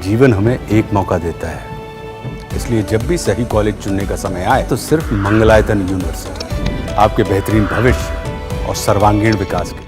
जीवन हमें एक मौका देता है, इसलिए जब भी सही कॉलेज चुनने का समय आए तो सिर्फ मंगलायतन यूनिवर्सिटी आपके बेहतरीन भविष्य और सर्वांगीण विकास के लिए।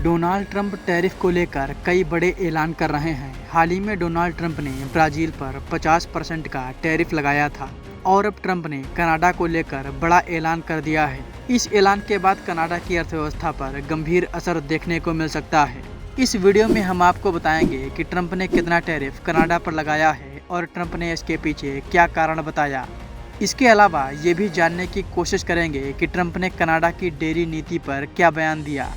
डोनाल्ड ट्रंप टैरिफ को लेकर कई बड़े ऐलान कर रहे हैं। हाल ही में डोनाल्ड ट्रंप ने ब्राज़ील पर 50% का टैरिफ लगाया था और अब ट्रंप ने कनाडा को लेकर बड़ा ऐलान कर दिया है। इस ऐलान के बाद कनाडा की अर्थव्यवस्था पर गंभीर असर देखने को मिल सकता है। इस वीडियो में हम आपको बताएंगे कि ट्रंप ने कितना टैरिफ कनाडा पर लगाया है और ट्रंप ने इसके पीछे क्या कारण बताया। इसके अलावा ये भी जानने की कोशिश करेंगे कि ट्रंप ने कनाडा की डेयरी नीति पर क्या बयान दिया,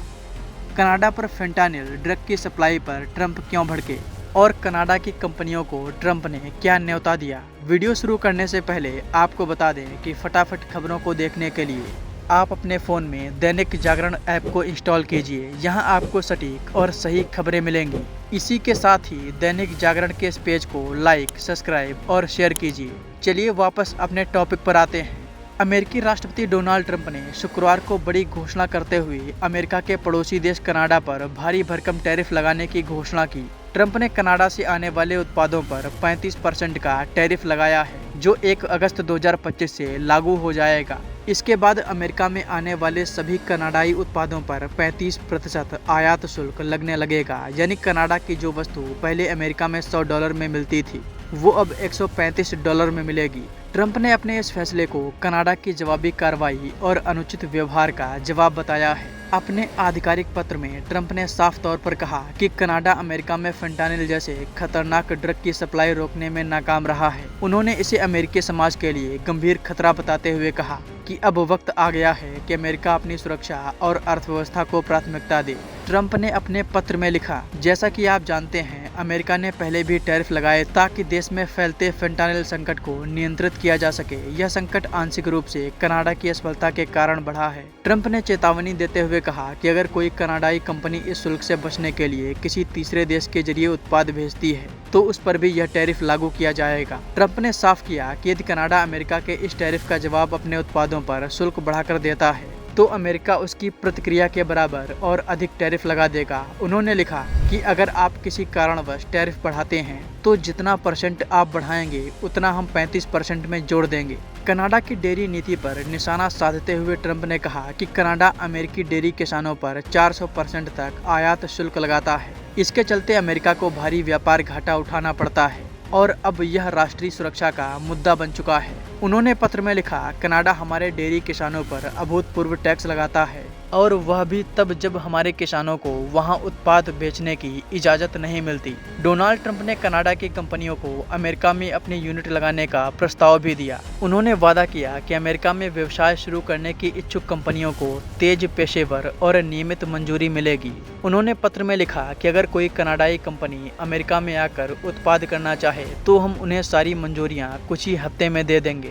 कनाडा पर फेंटानिल ड्रग की सप्लाई पर ट्रंप क्यों भड़के और कनाडा की कंपनियों को ट्रंप ने क्या न्योता दिया। वीडियो शुरू करने से पहले आपको बता दें कि फटाफट खबरों को देखने के लिए आप अपने फ़ोन में दैनिक जागरण ऐप को इंस्टॉल कीजिए। यहां आपको सटीक और सही खबरें मिलेंगी। इसी के साथ ही दैनिक जागरण के इस पेज को लाइक, सब्सक्राइब और शेयर कीजिए। चलिए वापस अपने टॉपिक पर आते हैं। अमेरिकी राष्ट्रपति डोनाल्ड ट्रंप ने शुक्रवार को बड़ी घोषणा करते हुए अमेरिका के पड़ोसी देश कनाडा पर भारी भरकम टैरिफ लगाने की घोषणा की। ट्रंप ने कनाडा से आने वाले उत्पादों पर 35% का टैरिफ लगाया है, जो 1 अगस्त 2025 से लागू हो जाएगा। इसके बाद अमेरिका में आने वाले सभी कनाडाई उत्पादों पर 35% आयात शुल्क लगने लगेगा। यानी कनाडा की जो वस्तु पहले अमेरिका में $100 में मिलती थी, वो अब $135 में मिलेगी। ट्रंप ने अपने इस फैसले को कनाडा की जवाबी कार्रवाई और अनुचित व्यवहार का जवाब बताया है। अपने आधिकारिक पत्र में ट्रंप ने साफ तौर पर कहा कि कनाडा अमेरिका में फेंटानिल जैसे खतरनाक ड्रग की सप्लाई रोकने में नाकाम रहा है। उन्होंने इसे अमेरिकी समाज के लिए गंभीर खतरा बताते हुए कहा कि अब वक्त आ गया है कि अमेरिका अपनी सुरक्षा और अर्थव्यवस्था को प्राथमिकता दे। ट्रंप ने अपने पत्र में लिखा, जैसा कि आप जानते हैं, अमेरिका ने पहले भी टैरिफ लगाए ताकि देश में फैलते फेंटानिल संकट को नियंत्रित किया जा सके। यह संकट आंशिक रूप से कनाडा की असफलता के कारण बढ़ा है। ट्रंप ने चेतावनी देते हुए कहा कि अगर कोई कनाडाई कंपनी इस शुल्क से बचने के लिए किसी तीसरे देश के जरिए उत्पाद भेजती है तो उस पर भी यह टैरिफ लागू किया जाएगा। ट्रंप ने साफ किया कि यदि कनाडा अमेरिका के इस टैरिफ का जवाब अपने उत्पादों पर शुल्क बढ़ाकर देता है तो अमेरिका उसकी प्रतिक्रिया के बराबर और अधिक टैरिफ लगा देगा। उन्होंने लिखा कि अगर आप किसी कारणवश टैरिफ बढ़ाते हैं तो जितना परसेंट आप बढ़ाएंगे उतना हम 35% में जोड़ देंगे। कनाडा की डेयरी नीति पर निशाना साधते हुए ट्रंप ने कहा कि कनाडा अमेरिकी डेयरी किसानों पर 400% तक आयात शुल्क लगाता है। इसके चलते अमेरिका को भारी व्यापार घाटा उठाना पड़ता है और अब यह राष्ट्रीय सुरक्षा का मुद्दा बन चुका है। उन्होंने पत्र में लिखा, कनाडा हमारे डेयरी किसानों पर अभूतपूर्व टैक्स लगाता है और वह भी तब जब हमारे किसानों को वहां उत्पाद बेचने की इजाज़त नहीं मिलती। डोनाल्ड ट्रंप ने कनाडा की कंपनियों को अमेरिका में अपनी यूनिट लगाने का प्रस्ताव भी दिया। उन्होंने वादा किया कि अमेरिका में व्यवसाय शुरू करने की इच्छुक कंपनियों को तेज, पेशेवर और नियमित मंजूरी मिलेगी। उन्होंने पत्र में लिखा कि अगर कोई कनाडाई कंपनी अमेरिका में आकर उत्पाद करना चाहे तो हम उन्हें सारी मंजूरियाँ कुछ ही हफ्ते में दे देंगे।